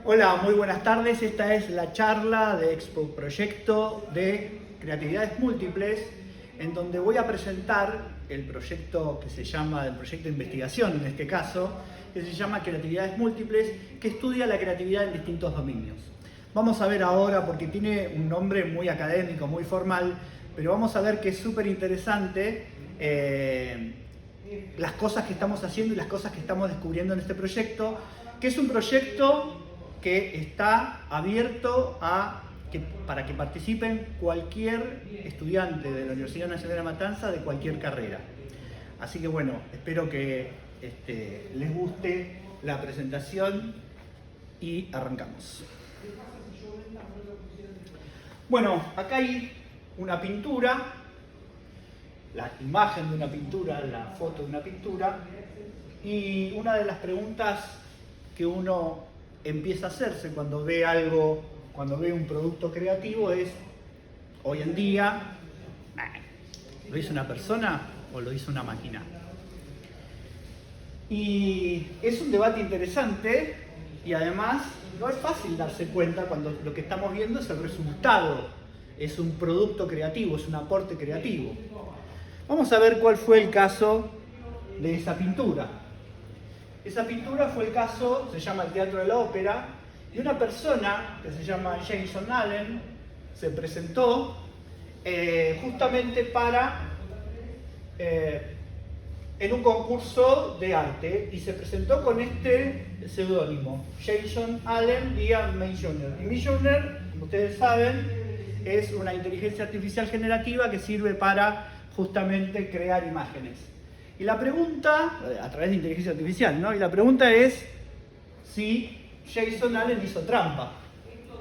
Hola, muy buenas tardes. Esta es la charla de Expo Proyecto de Creatividades Múltiples, en donde voy a presentar el proyecto que se llama, el proyecto de investigación en este caso, que se llama Creatividades Múltiples, que estudia la creatividad en distintos dominios. Vamos a ver ahora, porque tiene un nombre muy académico, muy formal, pero vamos a ver que es súper interesante las cosas que estamos haciendo y las cosas que estamos descubriendo en este proyecto, que es un proyecto que está abierto para que participen cualquier estudiante de la Universidad Nacional de La Matanza de cualquier carrera. Así que bueno, espero que les guste la presentación y arrancamos. Bueno, acá hay una pintura, la imagen de una pintura, la foto de una pintura, y una de las preguntas que uno empieza a hacerse cuando ve algo, cuando ve un producto creativo es, hoy en día, ¿lo hizo una persona o lo hizo una máquina? Y es un debate interesante y además no es fácil darse cuenta cuando lo que estamos viendo es el resultado, es un producto creativo, es un aporte creativo. Vamos a ver cuál fue el caso de esa pintura. Esa pintura fue el caso, se llama el Teatro de la Ópera, y una persona que se llama Jason Allen se presentó justamente en un concurso de arte, y se presentó con este seudónimo, Jason Allen y Midjourney. Y Midjourney, como ustedes saben, es una inteligencia artificial generativa que sirve para justamente crear imágenes. Y la pregunta, a través de inteligencia artificial, ¿no? Y la pregunta es si Jason Allen hizo trampa.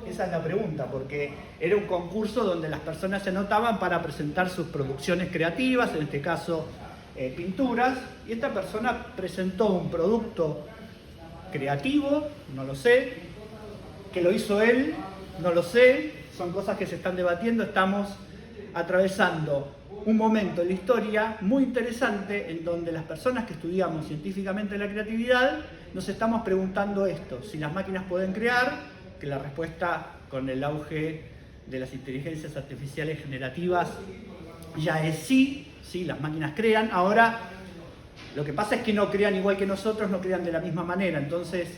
Esa es la pregunta, porque era un concurso donde las personas se anotaban para presentar sus producciones creativas, en este caso pinturas, y esta persona presentó un producto creativo, no lo sé, que lo hizo él, no lo sé, son cosas que se están debatiendo. Estamos atravesando un momento en la historia muy interesante en donde las personas que estudiamos científicamente la creatividad nos estamos preguntando esto, si las máquinas pueden crear, que la respuesta con el auge de las inteligencias artificiales generativas ya es sí, las máquinas crean. Ahora, lo que pasa es que no crean igual que nosotros, no crean de la misma manera, entonces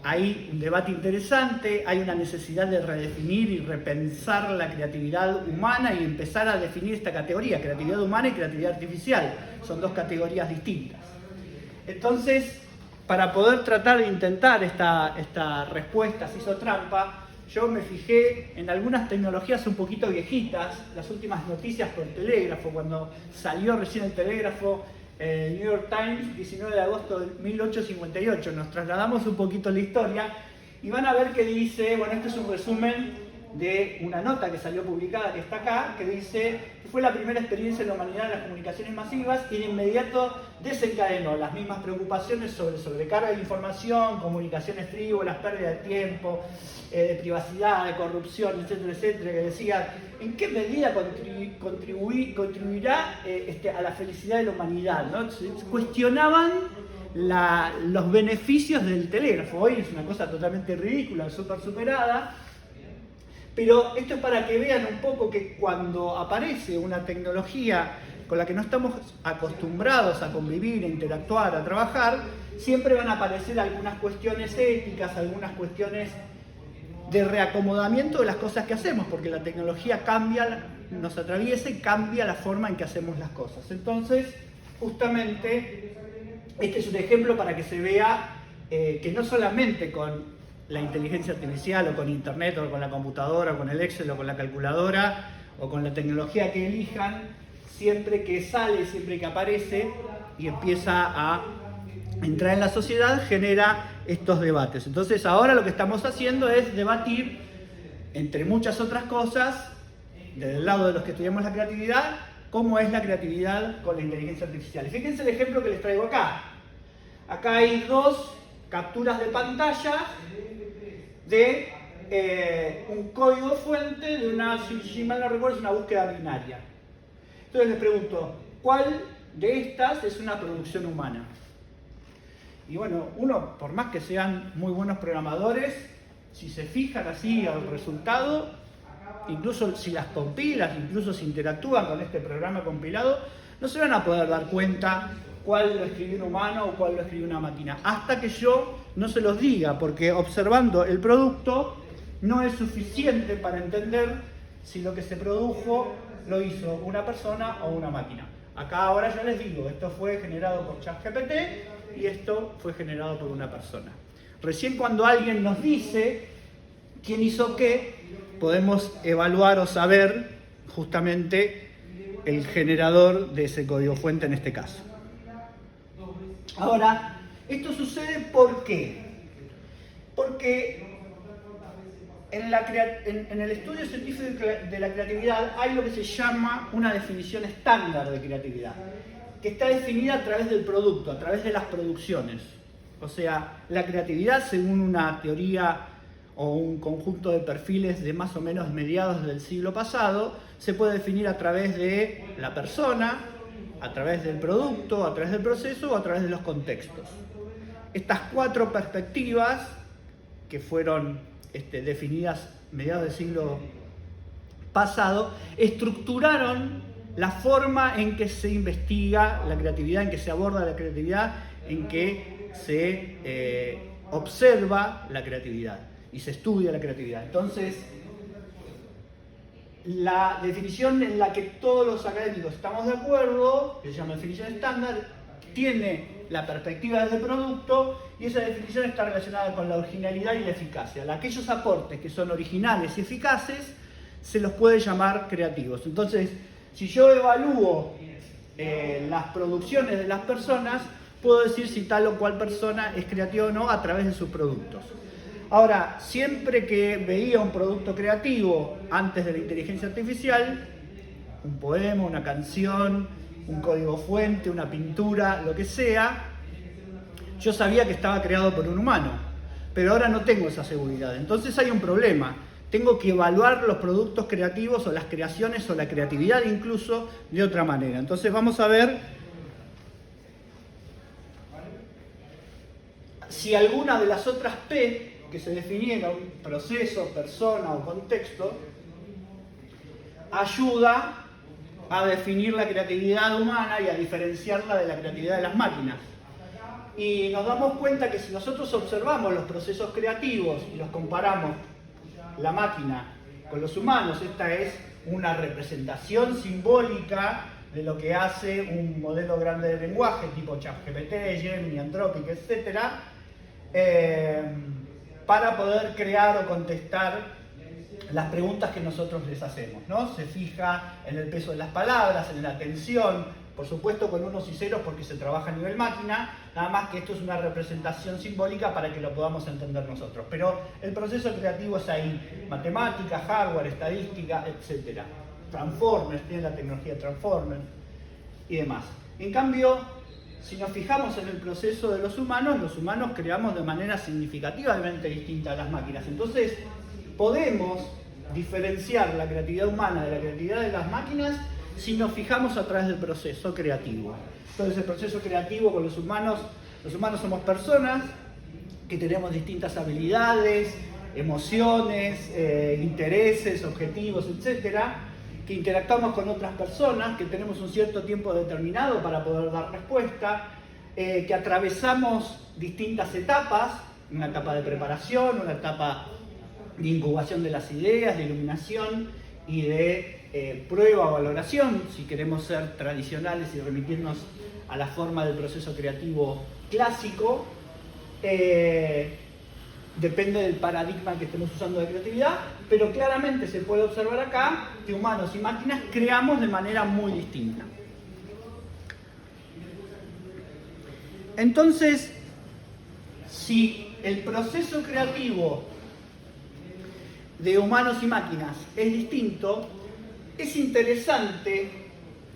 hay un debate interesante, hay una necesidad de redefinir y repensar la creatividad humana y empezar a definir esta categoría, creatividad humana y creatividad artificial. Son dos categorías distintas. Entonces, para poder tratar de intentar esta respuesta, si hizo trampa, yo me fijé en algunas tecnologías un poquito viejitas, las últimas noticias por telégrafo, cuando salió recién el telégrafo, New York Times, 19 de agosto de 1858. Nos trasladamos un poquito a la historia y van a ver que dice, bueno, este es un resumen de una nota que salió publicada, que está acá, que dice que fue la primera experiencia de la humanidad en las comunicaciones masivas y de inmediato desencadenó las mismas preocupaciones sobre sobrecarga de información, comunicaciones frívolas, pérdida de tiempo, de privacidad, de corrupción, etcétera, etcétera, que decía en qué medida contribuirá a la felicidad de la humanidad, ¿no? Se cuestionaban los beneficios del telégrafo. Hoy es una cosa totalmente ridícula, súper superada. Pero esto es para que vean un poco que cuando aparece una tecnología con la que no estamos acostumbrados a convivir, a interactuar, a trabajar, siempre van a aparecer algunas cuestiones éticas, algunas cuestiones de reacomodamiento de las cosas que hacemos, porque la tecnología cambia, nos atraviesa y cambia la forma en que hacemos las cosas. Entonces, justamente, este es un ejemplo para que se vea que no solamente con la inteligencia artificial o con internet o con la computadora o con el Excel o con la calculadora o con la tecnología que elijan, siempre que sale, siempre que aparece y empieza a entrar en la sociedad, genera estos debates. Entonces ahora lo que estamos haciendo es debatir, entre muchas otras cosas, desde el lado de los que estudiamos la creatividad, cómo es la creatividad con la inteligencia artificial. Y fíjense el ejemplo que les traigo acá. Acá hay dos capturas de pantalla de un código fuente de una, si mal no recuerdo, es una búsqueda binaria. Entonces les pregunto, ¿cuál de estas es una producción humana? Y bueno, uno, por más que sean muy buenos programadores, si se fijan así al resultado, incluso si las compilas, incluso si interactúan con este programa compilado, no se van a poder dar cuenta cuál lo escribió un humano o cuál lo escribió una máquina, hasta que yo no se los diga, porque observando el producto no es suficiente para entender si lo que se produjo lo hizo una persona o una máquina. Acá ahora yo les digo, esto fue generado por ChatGPT y esto fue generado por una persona. Recién cuando alguien nos dice quién hizo qué, podemos evaluar o saber justamente el generador de ese código fuente en este caso. Ahora, esto sucede ¿por qué? Porque en el estudio científico de la creatividad hay lo que se llama una definición estándar de creatividad, que está definida a través del producto, a través de las producciones. O sea, la creatividad, según una teoría o un conjunto de perfiles de más o menos mediados del siglo pasado, se puede definir a través de la persona, a través del producto, a través del proceso o a través de los contextos. Estas 4 perspectivas que fueron definidas a mediados del siglo pasado, estructuraron la forma en que se investiga la creatividad, en que se aborda la creatividad, en que se observa la creatividad y se estudia la creatividad. Entonces, la definición en la que todos los académicos estamos de acuerdo, que se llama definición estándar, tiene la perspectiva del producto y esa definición está relacionada con la originalidad y la eficacia. Aquellos aportes que son originales y eficaces se los puede llamar creativos. Entonces, si yo evalúo las producciones de las personas, puedo decir si tal o cual persona es creativa o no a través de sus productos. Ahora, siempre que veía un producto creativo antes de la inteligencia artificial, un poema, una canción, un código fuente, una pintura, lo que sea, yo sabía que estaba creado por un humano, pero ahora no tengo esa seguridad. Entonces hay un problema. Tengo que evaluar los productos creativos o las creaciones o la creatividad incluso de otra manera. Entonces vamos a ver si alguna de las otras P que se definieron, proceso, persona o contexto, ayuda a definir la creatividad humana y a diferenciarla de la creatividad de las máquinas. Y nos damos cuenta que si nosotros observamos los procesos creativos y los comparamos la máquina con los humanos, esta es una representación simbólica de lo que hace un modelo grande de lenguaje tipo ChatGPT, Gemini, Anthropic, etc., para poder crear o contestar las preguntas que nosotros les hacemos, ¿no? Se fija en el peso de las palabras, en la atención, por supuesto con unos y ceros porque se trabaja a nivel máquina, nada más que esto es una representación simbólica para que lo podamos entender nosotros. Pero el proceso creativo es ahí, matemática, hardware, estadística, etc. Transformers, tiene la tecnología Transformers y demás. En cambio, si nos fijamos en el proceso de los humanos creamos de manera significativamente distinta a las máquinas. Entonces, podemos diferenciar la creatividad humana de la creatividad de las máquinas si nos fijamos a través del proceso creativo. Entonces, el proceso creativo con los humanos somos personas que tenemos distintas habilidades, emociones, intereses, objetivos, etcétera, que interactuamos con otras personas, que tenemos un cierto tiempo determinado para poder dar respuesta, que atravesamos distintas etapas, una etapa de preparación, una etapa de incubación de las ideas, de iluminación y de prueba o valoración, si queremos ser tradicionales y remitirnos a la forma del proceso creativo clásico. Depende del paradigma que estemos usando de creatividad, pero claramente se puede observar acá que humanos y máquinas creamos de manera muy distinta. Entonces, si el proceso creativo de humanos y máquinas es distinto, es interesante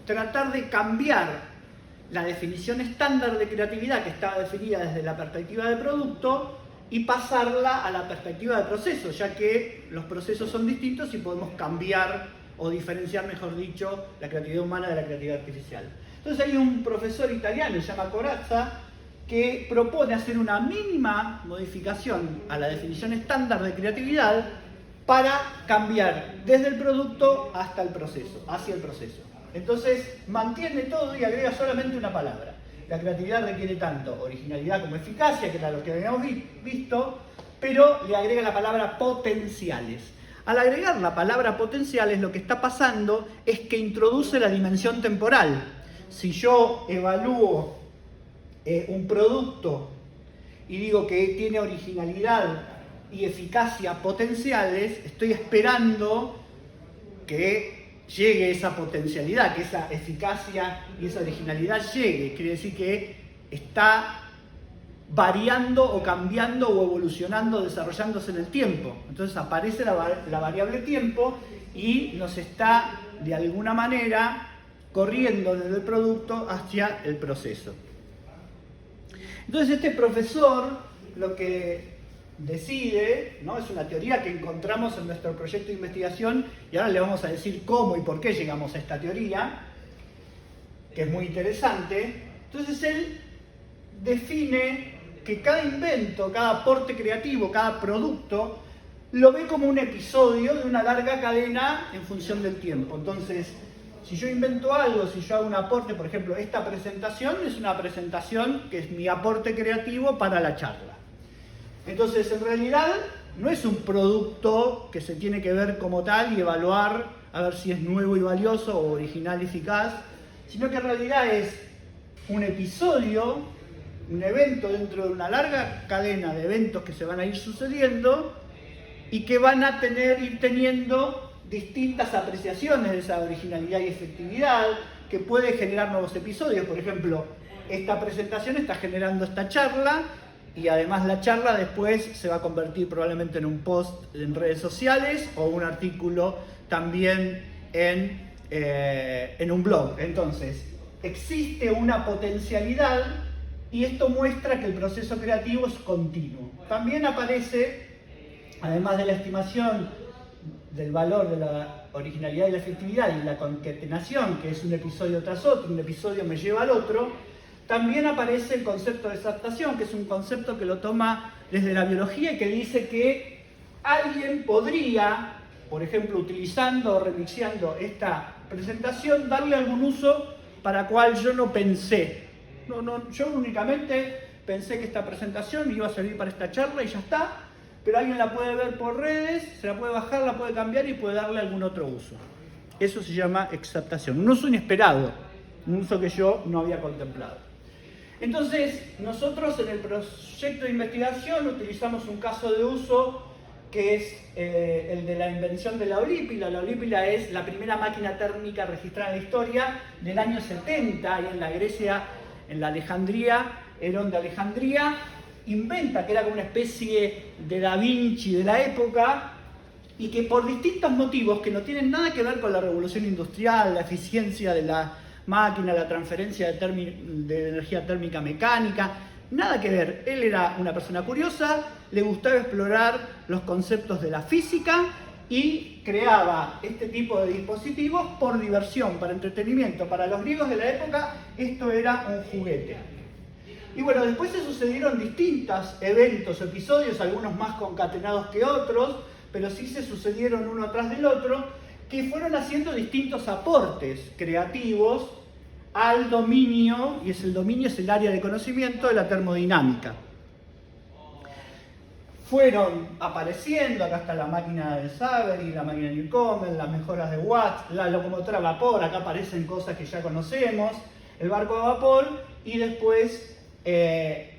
tratar de cambiar la definición estándar de creatividad que estaba definida desde la perspectiva de producto y pasarla a la perspectiva de proceso, ya que los procesos son distintos y podemos cambiar o diferenciar, mejor dicho, la creatividad humana de la creatividad artificial. Entonces hay un profesor italiano, se llama Corazza, que propone hacer una mínima modificación a la definición estándar de creatividad para cambiar desde el producto hasta el proceso, hacia el proceso. Entonces mantiene todo y agrega solamente una palabra. La creatividad requiere tanto originalidad como eficacia, que era lo que habíamos visto, pero le agrega la palabra potenciales. Al agregar la palabra potenciales, lo que está pasando es que introduce la dimensión temporal. Si yo evalúo un producto y digo que tiene originalidad y eficacia potenciales, estoy esperando que llegue esa potencialidad, que esa eficacia y esa originalidad llegue. Quiere decir que está variando o cambiando o evolucionando, desarrollándose en el tiempo. Entonces aparece la variable tiempo y nos está de alguna manera corriendo desde el producto hacia el proceso. Entonces este profesor lo que decide, ¿no? Es una teoría que encontramos en nuestro proyecto de investigación y ahora le vamos a decir cómo y por qué llegamos a esta teoría, que es muy interesante. Entonces él define que cada invento, cada aporte creativo, cada producto, lo ve como un episodio de una larga cadena en función del tiempo. Entonces, si yo invento algo, si yo hago un aporte, por ejemplo, esta presentación es una presentación que es mi aporte creativo para la charla. Entonces, en realidad, no es un producto que se tiene que ver como tal y evaluar a ver si es nuevo y valioso o original y eficaz, sino que en realidad es un episodio, un evento dentro de una larga cadena de eventos que se van a ir sucediendo y que van a ir teniendo distintas apreciaciones de esa originalidad y efectividad, que puede generar nuevos episodios. Por ejemplo, esta presentación está generando esta charla y además la charla después se va a convertir probablemente en un post en redes sociales o un artículo también en un blog. Entonces, existe una potencialidad y esto muestra que el proceso creativo es continuo. También aparece, además de la estimación del valor de la originalidad y la efectividad y la concatenación, que es un episodio tras otro, un episodio me lleva al otro, también aparece el concepto de exaptación, que es un concepto que lo toma desde la biología y que dice que alguien podría, por ejemplo, utilizando o remixeando esta presentación, darle algún uso para cual yo no pensé. Yo únicamente pensé que esta presentación iba a servir para esta charla y ya está, pero alguien la puede ver por redes, se la puede bajar, la puede cambiar y puede darle algún otro uso. Eso se llama exaptación, un uso inesperado, un uso que yo no había contemplado. Entonces, nosotros en el proyecto de investigación utilizamos un caso de uso que es el de la invención de la olípila. La olípila es la primera máquina térmica registrada en la historia del año 70, y en la Grecia, en la Alejandría, Herón de Alejandría inventa, que era como una especie de Da Vinci de la época, y que por distintos motivos que no tienen nada que ver con la revolución industrial, la eficiencia de la máquina, la transferencia de energía térmica mecánica, nada que ver. Él era una persona curiosa, le gustaba explorar los conceptos de la física y creaba este tipo de dispositivos por diversión, para entretenimiento. Para los griegos de la época esto era un juguete. Y bueno, después se sucedieron distintos eventos, episodios, algunos más concatenados que otros, pero sí se sucedieron uno tras del otro, que fueron haciendo distintos aportes creativos al dominio, y el dominio es el área de conocimiento de la termodinámica. Fueron apareciendo, acá está la máquina de Savary, la máquina de Newcomen, las mejoras de Watt, la locomotora a vapor, acá aparecen cosas que ya conocemos, el barco a vapor, y después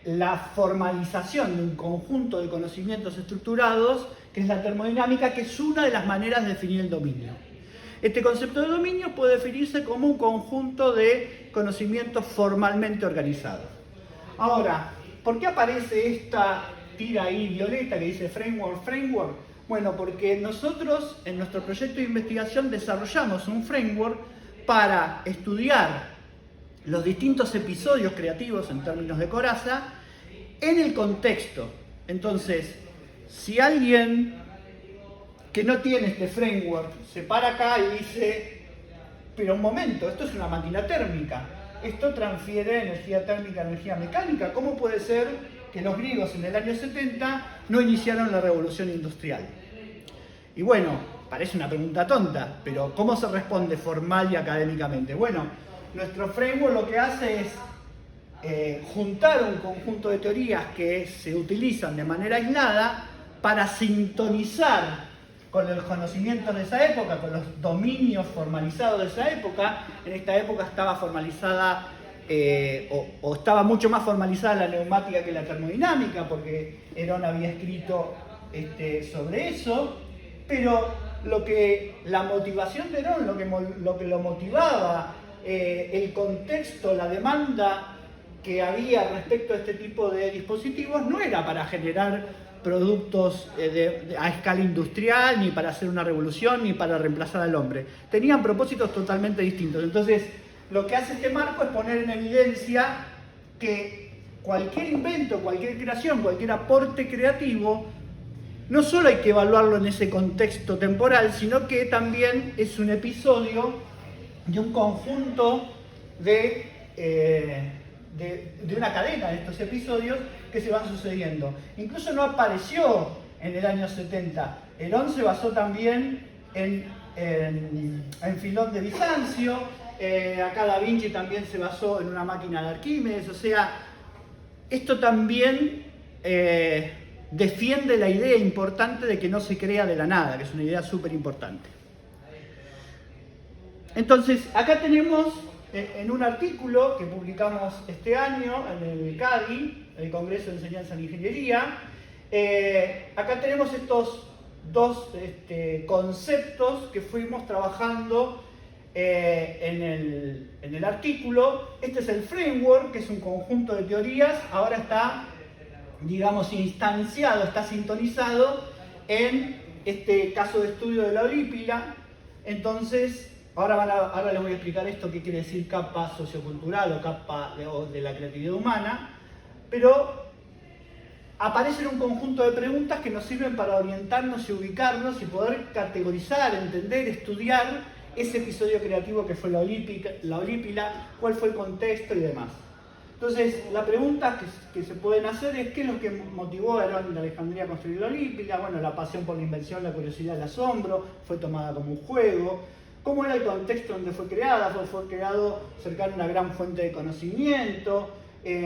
la formalización de un conjunto de conocimientos estructurados, que es la termodinámica, que es una de las maneras de definir el dominio. Este concepto de dominio puede definirse como un conjunto de conocimientos formalmente organizados. Ahora, ¿por qué aparece esta tira ahí violeta que dice framework? Bueno, porque nosotros en nuestro proyecto de investigación desarrollamos un framework para estudiar los distintos episodios creativos en términos de coraza en el contexto. Entonces, si alguien que no tiene este framework se para acá y dice, pero un momento, esto es una máquina térmica, esto transfiere energía térmica a energía mecánica. ¿Cómo puede ser que los griegos en el año 70 no iniciaron la revolución industrial? Y bueno, parece una pregunta tonta, pero ¿cómo se responde formal y académicamente? Bueno, nuestro framework lo que hace es juntar un conjunto de teorías que se utilizan de manera aislada para sintonizar con el conocimiento de esa época, con los dominios formalizados de esa época. En esta época estaba formalizada o estaba mucho más formalizada la neumática que la termodinámica, porque Herón había escrito sobre eso, pero la motivación de Herón, lo que lo motivaba, el contexto, la demanda que había respecto a este tipo de dispositivos no era para generar productos a escala industrial, ni para hacer una revolución, ni para reemplazar al hombre. Tenían propósitos totalmente distintos. Entonces, lo que hace este marco es poner en evidencia que cualquier invento, cualquier creación, cualquier aporte creativo, no solo hay que evaluarlo en ese contexto temporal, sino que también es un episodio de un conjunto de una cadena de estos episodios que se van sucediendo. Incluso no apareció en el año 70. Herón se basó también en Filón de Bizancio, acá Da Vinci también se basó en una máquina de Arquímedes. O sea, esto también defiende la idea importante de que no se crea de la nada, que es una idea súper importante. Entonces, acá tenemos en un artículo que publicamos este año en el CADI, el Congreso de Enseñanza en Ingeniería, acá tenemos estos dos conceptos que fuimos trabajando en el artículo. Este es el framework, que es un conjunto de teorías. Ahora está, digamos, instanciado, está sintonizado en este caso de estudio de la Eurípila. Entonces, ahora les voy a explicar esto, qué quiere decir capa sociocultural o capa de la creatividad humana, pero aparecen un conjunto de preguntas que nos sirven para orientarnos y ubicarnos y poder categorizar, entender, estudiar ese episodio creativo que fue la Eurípila, cuál fue el contexto y demás. Entonces, la pregunta que se pueden hacer es: ¿qué es lo que motivó a Herón de Alejandría a construir la Eurípila? Bueno, la pasión por la invención, la curiosidad, el asombro, fue tomada como un juego. ¿Cómo era el contexto donde fue creada? Fue creado cercano a una gran fuente de conocimiento,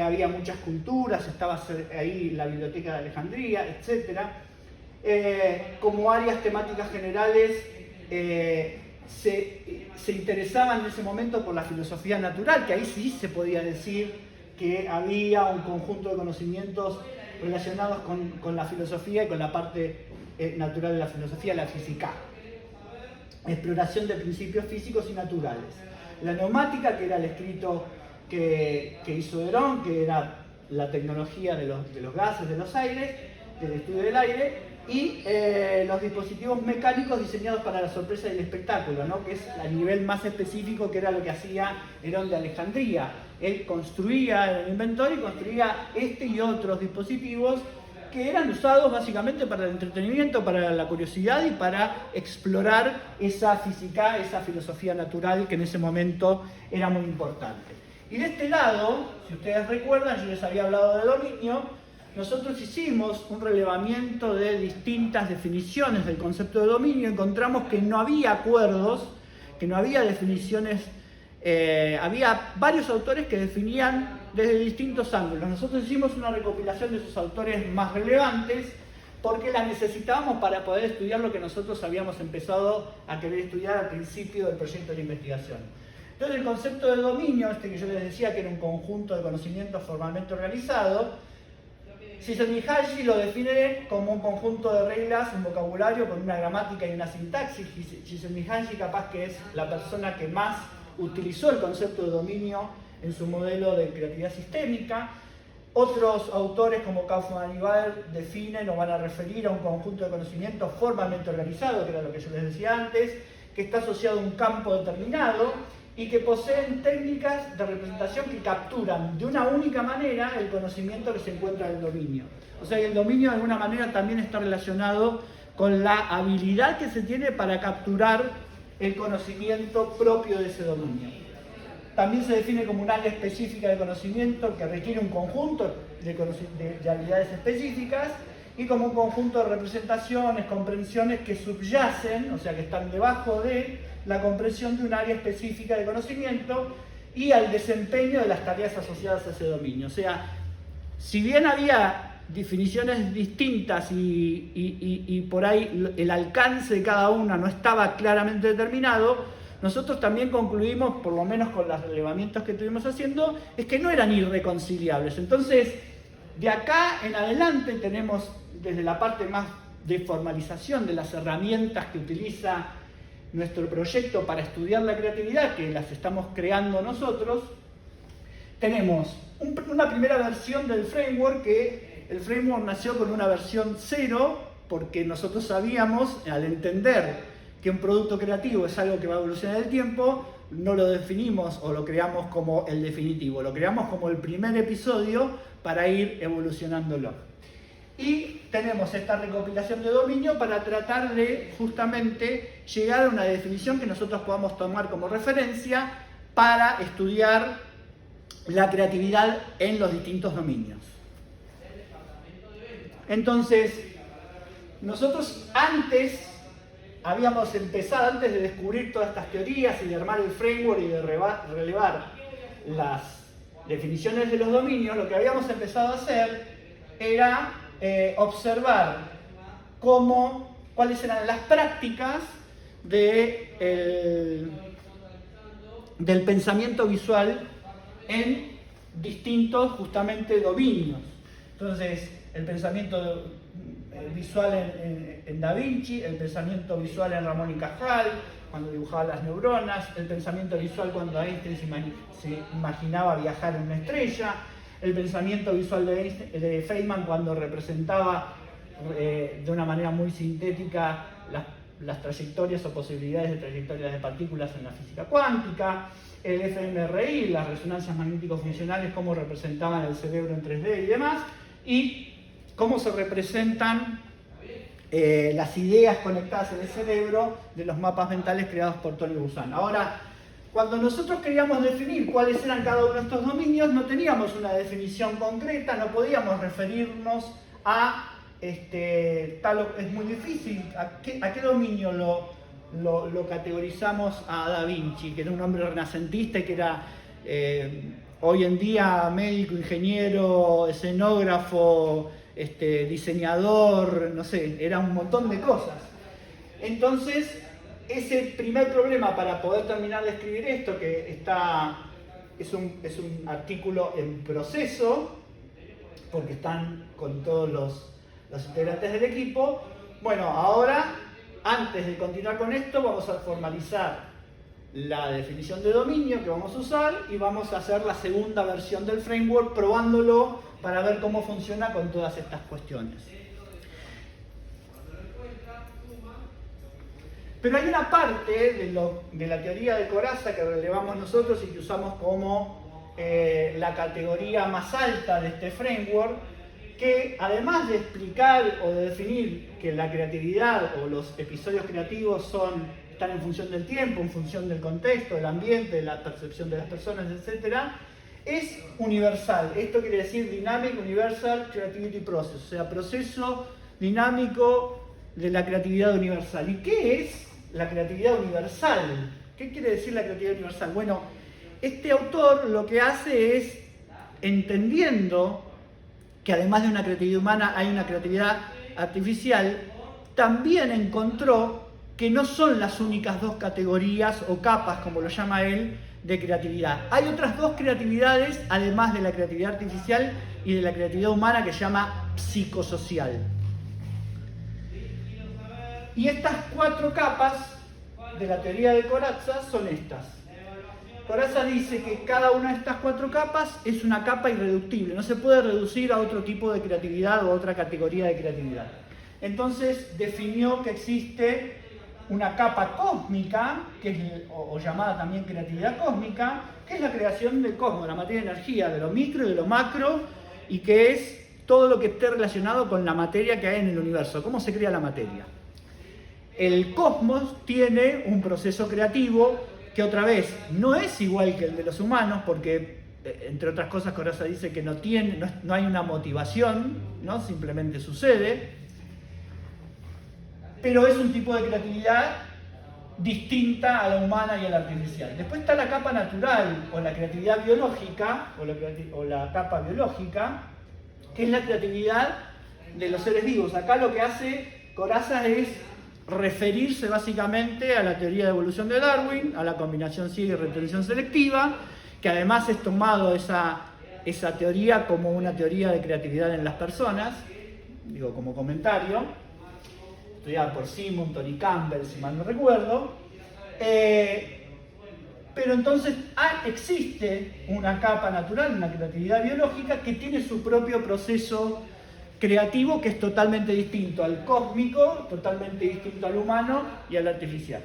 había muchas culturas, estaba ahí la biblioteca de Alejandría, etc. Como áreas temáticas generales, se interesaban en ese momento por la filosofía natural, que ahí sí se podía decir que había un conjunto de conocimientos relacionados con la filosofía y con la parte natural de la filosofía, la física. Exploración de principios físicos y naturales. La neumática, que era el escrito que hizo Herón, que era la tecnología de los gases, de los aires, del estudio del aire, y los dispositivos mecánicos diseñados para la sorpresa y el espectáculo, ¿no? Que es a nivel más específico, que era lo que hacía Herón de Alejandría. Él construía el inventor y construía este y otros dispositivos que eran usados básicamente para el entretenimiento, para la curiosidad y para explorar esa física, esa filosofía natural que en ese momento era muy importante. Y de este lado, si ustedes recuerdan, yo les había hablado de dominio. Nosotros hicimos un relevamiento de distintas definiciones del concepto de dominio. Encontramos que no había acuerdos, que no había definiciones. Había varios autores que definían desde distintos ángulos. Nosotros hicimos una recopilación de esos autores más relevantes porque las necesitábamos para poder estudiar lo que nosotros habíamos empezado a querer estudiar al principio del proyecto de investigación. Entonces, el concepto de dominio, que yo les decía que era un conjunto de conocimientos formalmente organizado, Csikszentmihalyi lo define como un conjunto de reglas, un vocabulario con una gramática y una sintaxis. Csikszentmihalyi capaz que es la persona que más utilizó el concepto de dominio en su modelo de creatividad sistémica. Otros autores como Kaufman y Baer definen o van a referir a un conjunto de conocimientos formalmente organizado, que era lo que yo les decía antes, que está asociado a un campo determinado y que poseen técnicas de representación que capturan de una única manera el conocimiento que se encuentra en el dominio. O sea, el dominio de alguna manera también está relacionado con la habilidad que se tiene para capturar el conocimiento propio de ese dominio. también se define como un área específica de conocimiento que requiere un conjunto de habilidades específicas y como un conjunto de representaciones, comprensiones que subyacen, o sea, que están debajo de la comprensión de un área específica de conocimiento y al desempeño de las tareas asociadas a ese dominio. O sea, si bien había definiciones distintas y por ahí el alcance de cada una no estaba claramente determinado, nosotros también concluimos, por lo menos con los relevamientos que estuvimos haciendo, es que no eran irreconciliables. Entonces, de acá en adelante tenemos desde la parte más de formalización de las herramientas que utiliza nuestro proyecto para estudiar la creatividad, que las estamos creando nosotros, tenemos una primera versión del framework, que el framework nació con una versión 0, porque nosotros sabíamos, al entender que un producto creativo es algo que va a evolucionar en el tiempo, no lo definimos o lo creamos como el definitivo, lo creamos como el primer episodio para ir evolucionándolo. Y tenemos esta recopilación de dominio para tratar de justamente llegar a una definición que nosotros podamos tomar como referencia para estudiar la creatividad en los distintos dominios. Entonces, nosotros habíamos empezado, antes de descubrir todas estas teorías y de armar el framework y de relevar las definiciones de los dominios, lo que habíamos empezado a hacer era observar cuáles eran las prácticas del pensamiento visual en distintos justamente dominios. Entonces, el pensamiento visual en Da Vinci, el pensamiento visual en Ramón y Cajal, cuando dibujaba las neuronas, el pensamiento visual cuando Einstein se imaginaba viajar en una estrella, el pensamiento visual de Feynman cuando representaba de una manera muy sintética las trayectorias o posibilidades de trayectorias de partículas en la física cuántica, el fMRI, las resonancias magnético-funcionales, cómo representaban el cerebro en 3D y demás, y cómo se representan las ideas conectadas en el cerebro de los mapas mentales creados por Tony Buzan. Ahora, cuando nosotros queríamos definir cuáles eran cada uno de estos dominios, no teníamos una definición concreta, no podíamos referirnos a es muy difícil, ¿a qué dominio lo categorizamos a Da Vinci, que era un hombre renacentista y que era hoy en día médico, ingeniero, escenógrafo, diseñador, no sé, era un montón de cosas. Entonces, ese primer problema para poder terminar de escribir esto, que es un artículo en proceso, porque están con todos los integrantes del equipo. Bueno, ahora, antes de continuar con esto, vamos a formalizar la definición de dominio que vamos a usar y vamos a hacer la segunda versión del framework probándolo para ver cómo funciona con todas estas cuestiones. Pero hay una parte de la teoría de coraza que relevamos nosotros y que usamos como la categoría más alta de este framework, que además de explicar o de definir que la creatividad o los episodios creativos están en función del tiempo, en función del contexto, del ambiente, de la percepción de las personas, etc., es universal. Esto quiere decir Dynamic Universal Creativity Process, o sea, proceso dinámico de la creatividad universal. ¿Y qué es la creatividad universal? ¿Qué quiere decir la creatividad universal? Bueno, este autor lo que hace es, entendiendo que además de una creatividad humana hay una creatividad artificial, también encontró que no son las únicas dos categorías o capas, como lo llama él, de creatividad. Hay otras dos creatividades, además de la creatividad artificial y de la creatividad humana, que se llama psicosocial. Y estas cuatro capas de la teoría de Corazza son estas. Corazza dice que cada una de estas cuatro capas es una capa irreductible, no se puede reducir a otro tipo de creatividad o a otra categoría de creatividad. Entonces definió que existe una capa cósmica, que es, o llamada también creatividad cósmica, que es la creación del cosmos, la materia de energía, de lo micro y de lo macro, y que es todo lo que esté relacionado con la materia que hay en el universo, cómo se crea la materia. El cosmos tiene un proceso creativo que otra vez no es igual que el de los humanos, porque entre otras cosas Corazza dice que no hay una motivación, ¿no? Simplemente sucede, pero es un tipo de creatividad distinta a la humana y a la artificial. Después está la capa natural, o la creatividad biológica, o la capa biológica, que es la creatividad de los seres vivos. Acá lo que hace Corazza es referirse básicamente a la teoría de evolución de Darwin, a la combinación ciega y retención selectiva, que además es tomado esa teoría como una teoría de creatividad en las personas, digo como comentario, estudiada por Simonton y Campbell, si mal no recuerdo. Pero entonces existe una capa natural, una creatividad biológica que tiene su propio proceso creativo, que es totalmente distinto al cósmico, totalmente distinto al humano y al artificial.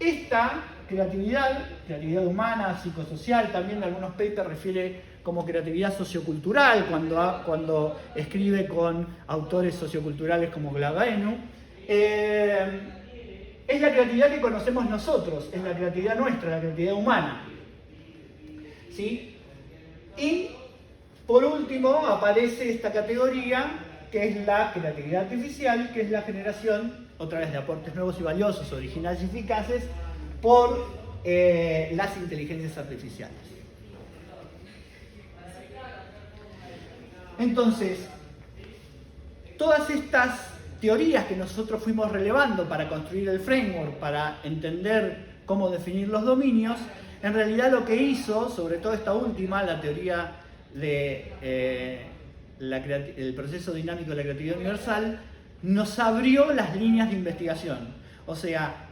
Esta creatividad humana, psicosocial, también de algunos papers refiere como creatividad sociocultural, cuando escribe con autores socioculturales como Glavenu, es la creatividad que conocemos nosotros, es la creatividad nuestra, la creatividad humana. ¿Sí? Y por último aparece esta categoría que es la creatividad artificial, que es la generación, otra vez, de aportes nuevos y valiosos, originales y eficaces por las inteligencias artificiales. Entonces, todas estas teorías que nosotros fuimos relevando para construir el framework, para entender cómo definir los dominios, en realidad lo que hizo, sobre todo esta última, la teoría del proceso dinámico de la creatividad universal, nos abrió las líneas de investigación. O sea,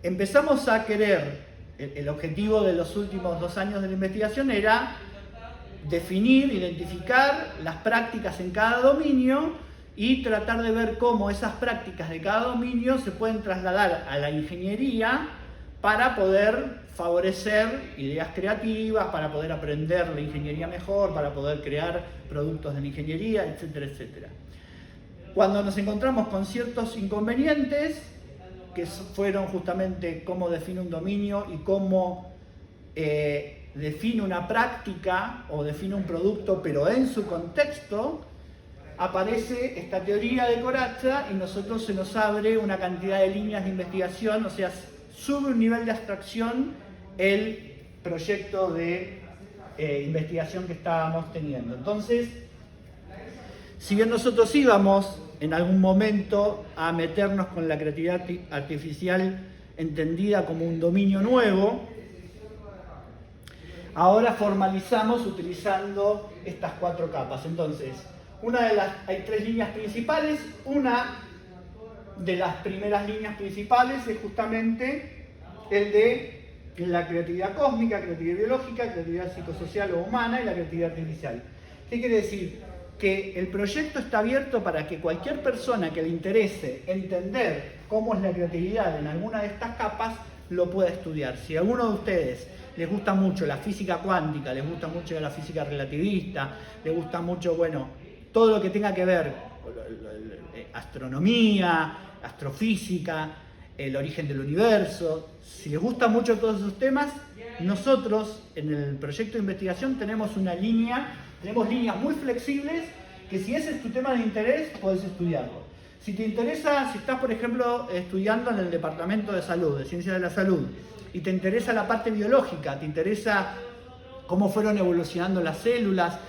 empezamos a querer, el objetivo de los últimos 2 años de la investigación era definir, identificar las prácticas en cada dominio y tratar de ver cómo esas prácticas de cada dominio se pueden trasladar a la ingeniería para poder favorecer ideas creativas, para poder aprender la ingeniería mejor, para poder crear productos de la ingeniería, etcétera, etcétera. Cuando nos encontramos con ciertos inconvenientes, que fueron justamente cómo define un dominio y cómo define una práctica o define un producto, pero en su contexto, aparece esta teoría de Corazza y nosotros se nos abre una cantidad de líneas de investigación, o sea, sube un nivel de abstracción el proyecto de investigación que estábamos teniendo. Entonces, si bien nosotros íbamos en algún momento a meternos con la creatividad artificial entendida como un dominio nuevo, ahora formalizamos utilizando estas 4 capas. Entonces, hay 3 líneas principales. Una de las primeras líneas principales es justamente el de la creatividad cósmica, creatividad biológica, creatividad psicosocial o humana y la creatividad artificial. ¿Qué quiere decir? Que el proyecto está abierto para que cualquier persona que le interese entender cómo es la creatividad en alguna de estas capas lo pueda estudiar. Si a alguno de ustedes les gusta mucho la física cuántica, les gusta mucho la física relativista, les gusta mucho, todo lo que tenga que ver con astronomía, astrofísica, el origen del universo, si les gusta mucho todos esos temas, nosotros en el proyecto de investigación tenemos líneas muy flexibles que si ese es tu tema de interés, podés estudiarlo. Si te interesa, si estás por ejemplo estudiando en el departamento de salud, de ciencia de la salud, y te interesa la parte biológica, te interesa cómo fueron evolucionando las células,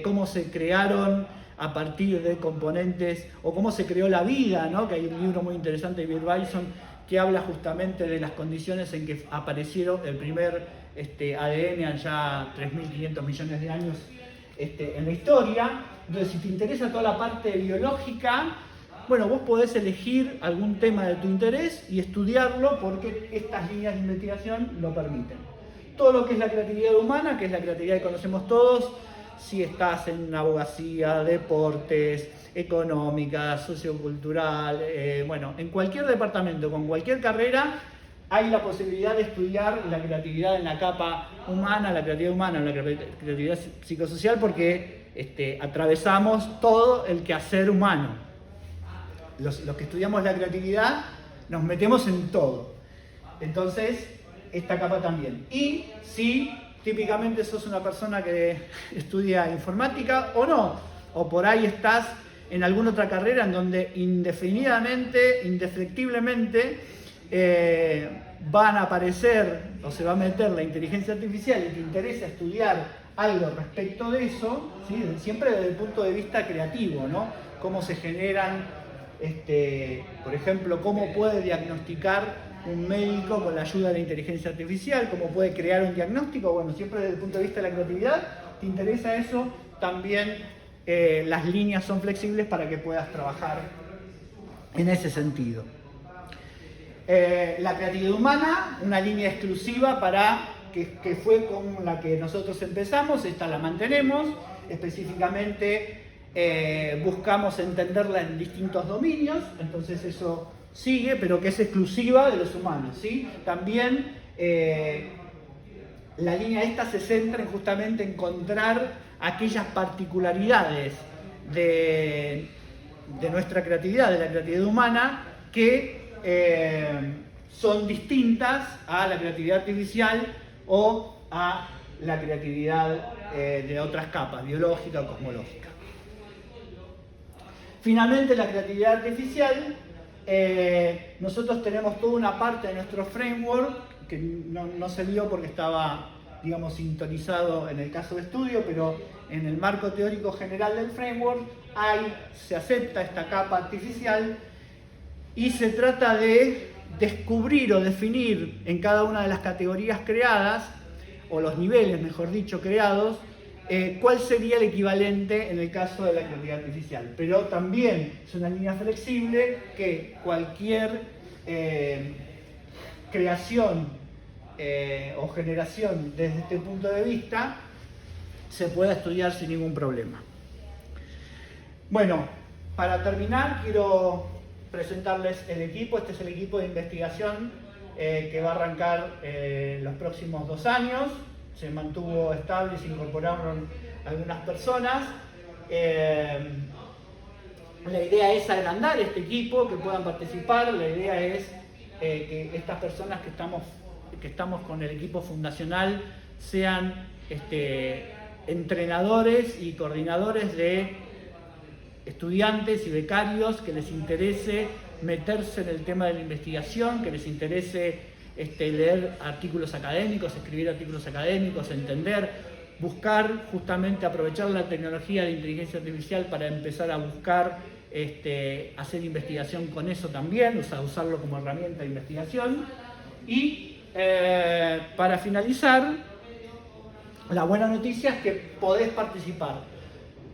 cómo se crearon a partir de componentes, o cómo se creó la vida, ¿no? Que hay un libro muy interesante de Bill Bryson que habla justamente de las condiciones en que aparecieron el primer ADN allá 3.500 millones de años en la historia. Entonces, si te interesa toda la parte biológica, vos podés elegir algún tema de tu interés y estudiarlo porque estas líneas de investigación lo permiten. Todo lo que es la creatividad humana, que es la creatividad que conocemos todos, si estás en abogacía, deportes, económica, sociocultural, en cualquier departamento, con cualquier carrera, hay la posibilidad de estudiar la creatividad en la capa humana, la creatividad psicosocial, porque atravesamos todo el quehacer humano. Los que estudiamos la creatividad nos metemos en todo. Entonces, esta capa también. Y si típicamente sos una persona que estudia informática o no, o por ahí estás en alguna otra carrera en donde indefinidamente, indefectiblemente van a aparecer o se va a meter la inteligencia artificial y te interesa estudiar algo respecto de eso, ¿sí? Siempre desde el punto de vista creativo, ¿no? Cómo se generan, por ejemplo, cómo puede diagnosticar un médico con la ayuda de la inteligencia artificial, cómo puede crear un diagnóstico. Bueno, siempre desde el punto de vista de la creatividad, ¿te interesa eso? También las líneas son flexibles para que puedas trabajar en ese sentido. La creatividad humana, una línea exclusiva que fue con la que nosotros empezamos, esta la mantenemos, específicamente buscamos entenderla en distintos dominios, entonces eso sigue, pero que es exclusiva de los humanos, ¿sí? También la línea esta se centra en justamente encontrar aquellas particularidades de nuestra creatividad, de la creatividad humana, que son distintas a la creatividad artificial o a la creatividad de otras capas, biológica o cosmológica. Finalmente, la creatividad artificial, nosotros tenemos toda una parte de nuestro framework que no se vio porque estaba, digamos, sintonizado en el caso de estudio, pero en el marco teórico general del framework se acepta esta capa artificial y se trata de descubrir o definir en cada una de las categorías creadas, o los niveles, mejor dicho, creados, cuál sería el equivalente en el caso de la creatividad artificial. Pero también es una línea flexible que cualquier creación o generación desde este punto de vista se pueda estudiar sin ningún problema. Bueno, para terminar quiero presentarles el equipo. Este es el equipo de investigación que va a arrancar los próximos 2 años. Se mantuvo estable y se incorporaron algunas personas. La idea es agrandar este equipo, que puedan participar. La idea es que estas personas que estamos con el equipo fundacional sean entrenadores y coordinadores de estudiantes y becarios que les interese meterse en el tema de la investigación, que les interese leer artículos académicos, escribir artículos académicos, entender, buscar, justamente aprovechar la tecnología de inteligencia artificial para empezar a buscar hacer investigación con eso también, usarlo como herramienta de investigación. Y para finalizar, la buena noticia es que podés participar.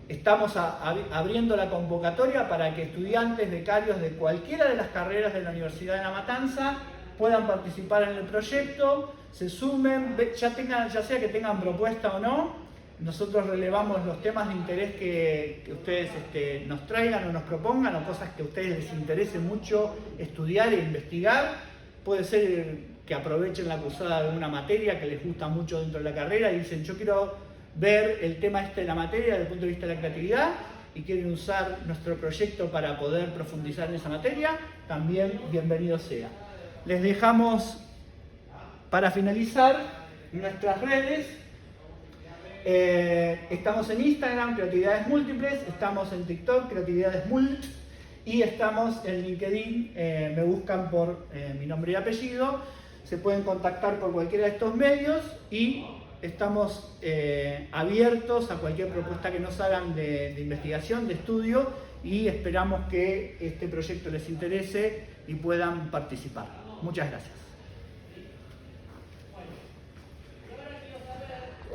Estamos abriendo la convocatoria para que estudiantes, becarios de cualquiera de las carreras de la Universidad de La Matanza puedan participar en el proyecto, se sumen, ya sea que tengan propuesta o no. Nosotros relevamos los temas de interés que ustedes nos traigan o nos propongan, o cosas que a ustedes les interese mucho estudiar e investigar. Puede ser que aprovechen la cursada de una materia que les gusta mucho dentro de la carrera y dicen: yo quiero ver el tema de la materia desde el punto de vista de la creatividad y quieren usar nuestro proyecto para poder profundizar en esa materia. También bienvenido sea. Les dejamos, para finalizar, nuestras redes. Estamos en Instagram, Creatividades Múltiples, estamos en TikTok, Creatividades Mult, y estamos en LinkedIn. Me buscan por mi nombre y apellido. Se pueden contactar por cualquiera de estos medios y estamos abiertos a cualquier propuesta que nos hagan de investigación, de estudio, y esperamos que este proyecto les interese y puedan participar. Muchas gracias.